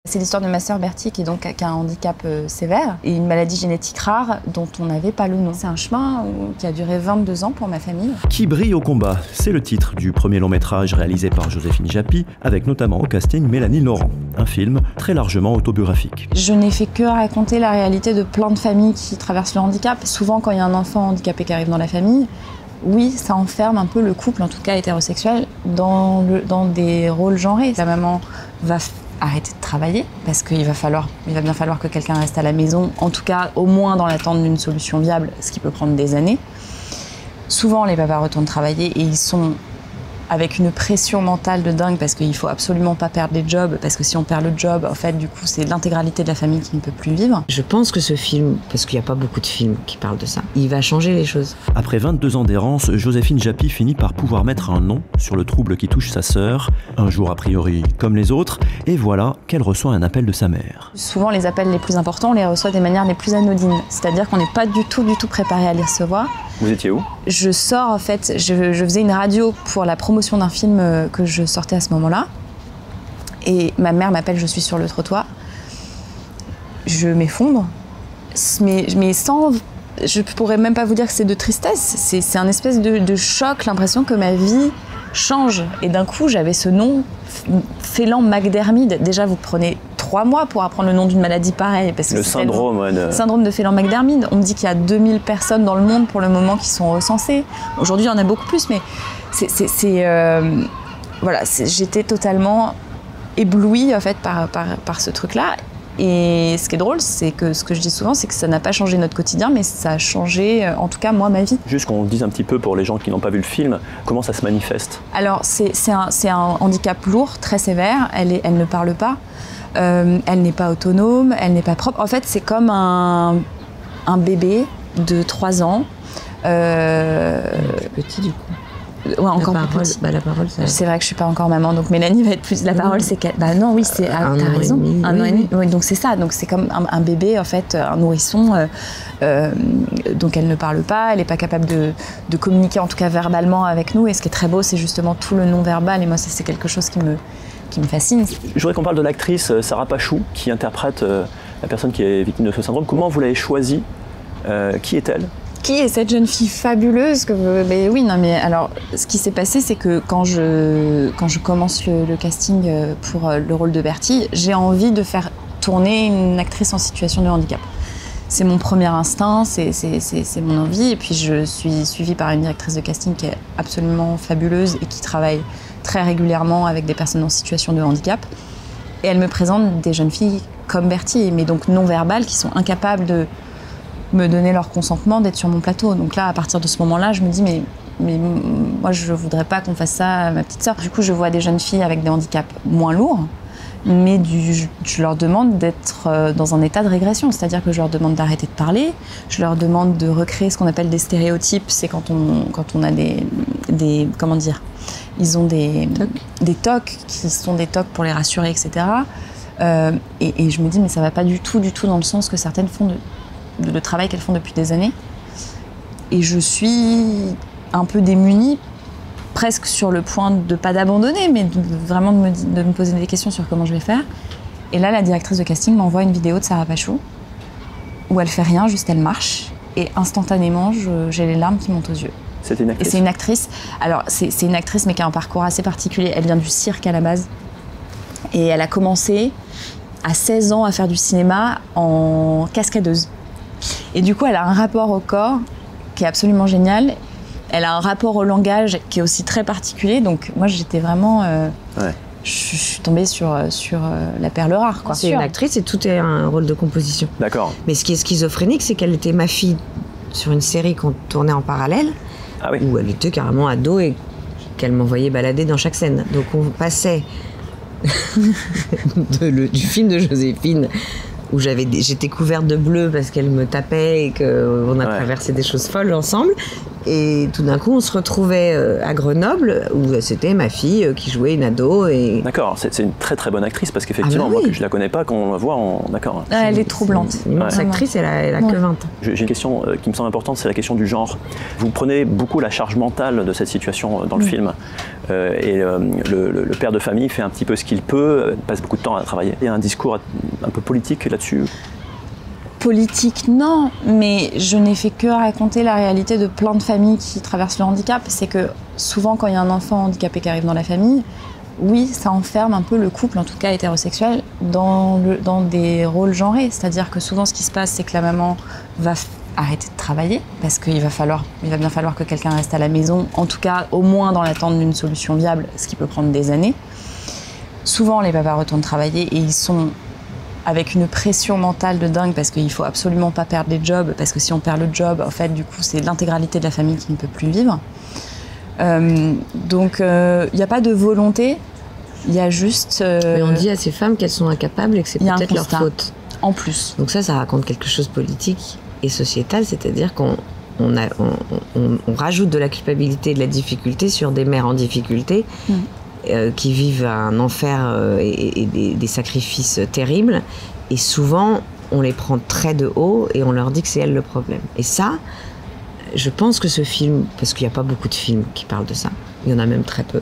C'est l'histoire de ma sœur Bertie qui a un handicap sévère et une maladie génétique rare dont on n'avait pas le nom. C'est un chemin qui a duré 22 ans pour ma famille. Qui brille au combat, c'est le titre du premier long métrage réalisé par Joséphine Japy, avec notamment au casting Mélanie Laurent. Un film très largement autobiographique. Je n'ai fait que raconter la réalité de plein de familles qui traversent le handicap. Souvent quand il y a un enfant handicapé qui arrive dans la famille, oui, ça enferme un peu le couple, en tout cas hétérosexuel, dans des rôles genrés. La maman va arrêter de travailler parce qu'il va bien falloir que quelqu'un reste à la maison, en tout cas au moins dans l'attente d'une solution viable, ce qui peut prendre des années. Souvent les papas retournent travailler et ils sont avec une pression mentale de dingue parce qu'il faut absolument pas perdre les jobs, parce que si on perd le job, en fait, du coup, c'est l'intégralité de la famille qui ne peut plus vivre. Je pense que ce film, parce qu'il n'y a pas beaucoup de films qui parlent de ça, il va changer les choses. Après 22 ans d'errance, Joséphine Japy finit par pouvoir mettre un nom sur le trouble qui touche sa sœur, un jour a priori comme les autres, et voilà qu'elle reçoit un appel de sa mère. Souvent, les appels les plus importants, on les reçoit des manières les plus anodines, c'est-à-dire qu'on n'est pas du tout préparé à les recevoir. Vous étiez où? Je sors, en fait, je faisais une radio pour la promotion d'un film que je sortais à ce moment-là. Et ma mère m'appelle, je suis sur le trottoir. Je m'effondre, mais sans... Je pourrais même pas vous dire que c'est de tristesse. C'est un espèce de choc, l'impression que ma vie change. Et d'un coup, j'avais ce nom, Phelan-McDermid. Déjà, vous prenez 3 mois pour apprendre le nom d'une maladie pareille. Parce que le syndrome de Phelan-McDermid. On me dit qu'il y a 2000 personnes dans le monde pour le moment qui sont recensées. Aujourd'hui, il y en a beaucoup plus, mais voilà, j'étais totalement éblouie en fait, par ce truc-là. Et ce qui est drôle, c'est que ce que je dis souvent, c'est que ça n'a pas changé notre quotidien, mais ça a changé, en tout cas, moi, ma vie. Juste qu'on dise un petit peu pour les gens qui n'ont pas vu le film, comment ça se manifeste? Alors, c'est un handicap lourd, très sévère. Elle ne parle pas. Elle n'est pas autonome, elle n'est pas propre. En fait, c'est comme un bébé de 3 ans. Plus petit, du coup. Ouais, encore plus petit. La parole, c'est vrai que je suis pas encore maman, donc Mélanie va être plus. La parole, c'est qu'elle. Bah non, oui, c'est. T'as raison. Un an et demi. Oui, donc c'est ça. Donc c'est comme un bébé, en fait, un nourrisson. Donc elle ne parle pas, elle n'est pas capable de communiquer, en tout cas verbalement, avec nous. Et ce qui est très beau, c'est justement tout le non-verbal. Et moi, c'est quelque chose qui me fascine. Je voudrais qu'on parle de l'actrice Sarah Pachou, qui interprète la personne qui est victime de ce syndrome. Comment vous l'avez choisie? Qui est-elle? Qui est cette jeune fille fabuleuse mais oui, non, mais alors, ce qui s'est passé, c'est que quand je commence le casting pour le rôle de Bertie, j'ai envie de faire tourner une actrice en situation de handicap. C'est mon premier instinct, c'est mon envie. Et puis je suis suivie par une directrice de casting qui est absolument fabuleuse et qui travaille très régulièrement avec des personnes en situation de handicap. Et elle me présente des jeunes filles comme Bertie, mais donc non-verbales, qui sont incapables de me donner leur consentement d'être sur mon plateau. Donc là, à partir de ce moment-là, je me dis, mais moi, je voudrais pas qu'on fasse ça à ma petite sœur. Du coup, je vois des jeunes filles avec des handicaps moins lourds, mais je leur demande d'être dans un état de régression. C'est-à-dire que je leur demande d'arrêter de parler, je leur demande de recréer ce qu'on appelle des stéréotypes. C'est quand on a des comment dire, ils ont des TOC, qui sont des TOC pour les rassurer, etc. Et je me dis, mais ça va pas du tout dans le sens que certaines font le travail qu'elles font depuis des années. Et je suis un peu démunie, presque sur le point de pas d'abandonner, mais vraiment de me poser des questions sur comment je vais faire. Et là, la directrice de casting m'envoie une vidéo de Sarah Pachou où elle fait rien, juste elle marche. Et instantanément, j'ai les larmes qui montent aux yeux. C'était une actrice. Et c'est une actrice. Alors, c'est une actrice, mais qui a un parcours assez particulier. Elle vient du cirque à la base. Et elle a commencé à 16 ans à faire du cinéma en cascadeuse. Et du coup, elle a un rapport au corps qui est absolument génial. Elle a un rapport au langage qui est aussi très particulier. Donc moi, j'étais vraiment... Je suis tombée sur la perle rare, quoi. C'est une actrice et tout est un rôle de composition. D'accord. Mais ce qui est schizophrénique, c'est qu'elle était ma fille sur une série qu'on tournait en parallèle, où elle était carrément ado et qu'elle m'envoyait balader dans chaque scène. Donc on passait du film de Joséphine, où j'étais couverte de bleu parce qu'elle me tapait et qu'on a traversé des choses folles ensemble. Et tout d'un coup, on se retrouvait à Grenoble, où c'était ma fille qui jouait une ado. Et... D'accord, c'est une très très bonne actrice, parce qu'effectivement, moi, que je la connais pas, quand on la voit en... D'accord. Elle est troublante. C'est une immense actrice, elle a que 20 ans. J'ai une question qui me semble importante, c'est la question du genre. Vous prenez beaucoup la charge mentale de cette situation dans le film. Et le père de famille fait un petit peu ce qu'il peut, passe beaucoup de temps à travailler. Il y a un discours un peu politique là-dessus. Politique, non, mais je n'ai fait que raconter la réalité de plein de familles qui traversent le handicap. C'est que souvent, quand il y a un enfant handicapé qui arrive dans la famille, oui, ça enferme un peu le couple, en tout cas hétérosexuel, dans des rôles genrés. C'est-à-dire que souvent, ce qui se passe, c'est que la maman va arrêter de travailler parce qu'il va bien falloir que quelqu'un reste à la maison, en tout cas, au moins dans l'attente d'une solution viable, ce qui peut prendre des années. Souvent, les papas retournent travailler et ils sont avec une pression mentale de dingue parce qu'il faut absolument pas perdre les jobs, parce que si on perd le job, en fait, du coup, c'est l'intégralité de la famille qui ne peut plus vivre. Donc, il n'y a pas de volonté, il y a juste... Mais on dit à ces femmes qu'elles sont incapables et que c'est peut-être leur faute. En plus. Donc ça raconte quelque chose de politique et sociétal, c'est-à-dire qu'on rajoute de la culpabilité et de la difficulté sur des mères en difficulté qui vivent un enfer et des sacrifices terribles. Et souvent, on les prend très de haut et on leur dit que c'est elles le problème. Et ça, je pense que ce film, parce qu'il n'y a pas beaucoup de films qui parlent de ça, il y en a même très peu,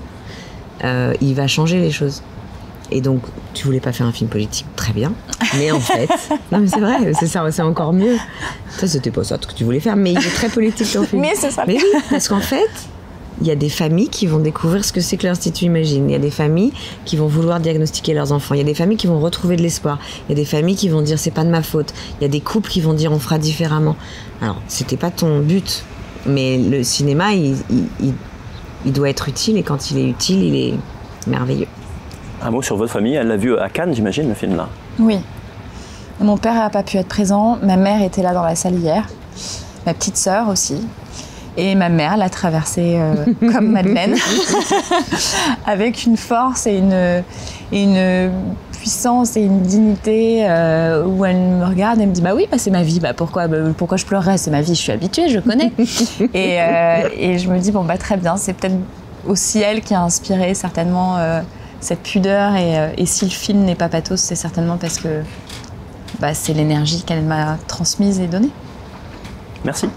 il va changer les choses. Et donc, tu voulais pas faire un film politique, très bien. Mais en fait, non mais c'est vrai, c'est encore mieux. Ça, c'était pas ça que tu voulais faire, mais il est très politique ton film. Mais c'est ça. Mais oui, parce qu'en fait, il y a des familles qui vont découvrir ce que c'est que l'Institut Imagine. Il y a des familles qui vont vouloir diagnostiquer leurs enfants. Il y a des familles qui vont retrouver de l'espoir. Il y a des familles qui vont dire c'est pas de ma faute. Il y a des couples qui vont dire on fera différemment. Alors, c'était pas ton but, mais le cinéma, il doit être utile et quand il est utile, il est merveilleux. Un mot sur votre famille, elle l'a vu à Cannes, j'imagine, le film-là. Oui. Mon père n'a pas pu être présent, ma mère était là dans la salle hier, ma petite sœur aussi. Et ma mère l'a traversée comme Madeleine, avec une force et une puissance et une dignité où elle me regarde et me dit bah oui, bah c'est ma vie, bah pourquoi je pleurerais, c'est ma vie, je suis habituée, je connais. et je me dis bon bah très bien, c'est peut-être aussi elle qui a inspiré certainement cette pudeur et si le film n'est pas pathos, c'est certainement parce que c'est l'énergie qu'elle m'a transmise et donnée. Merci.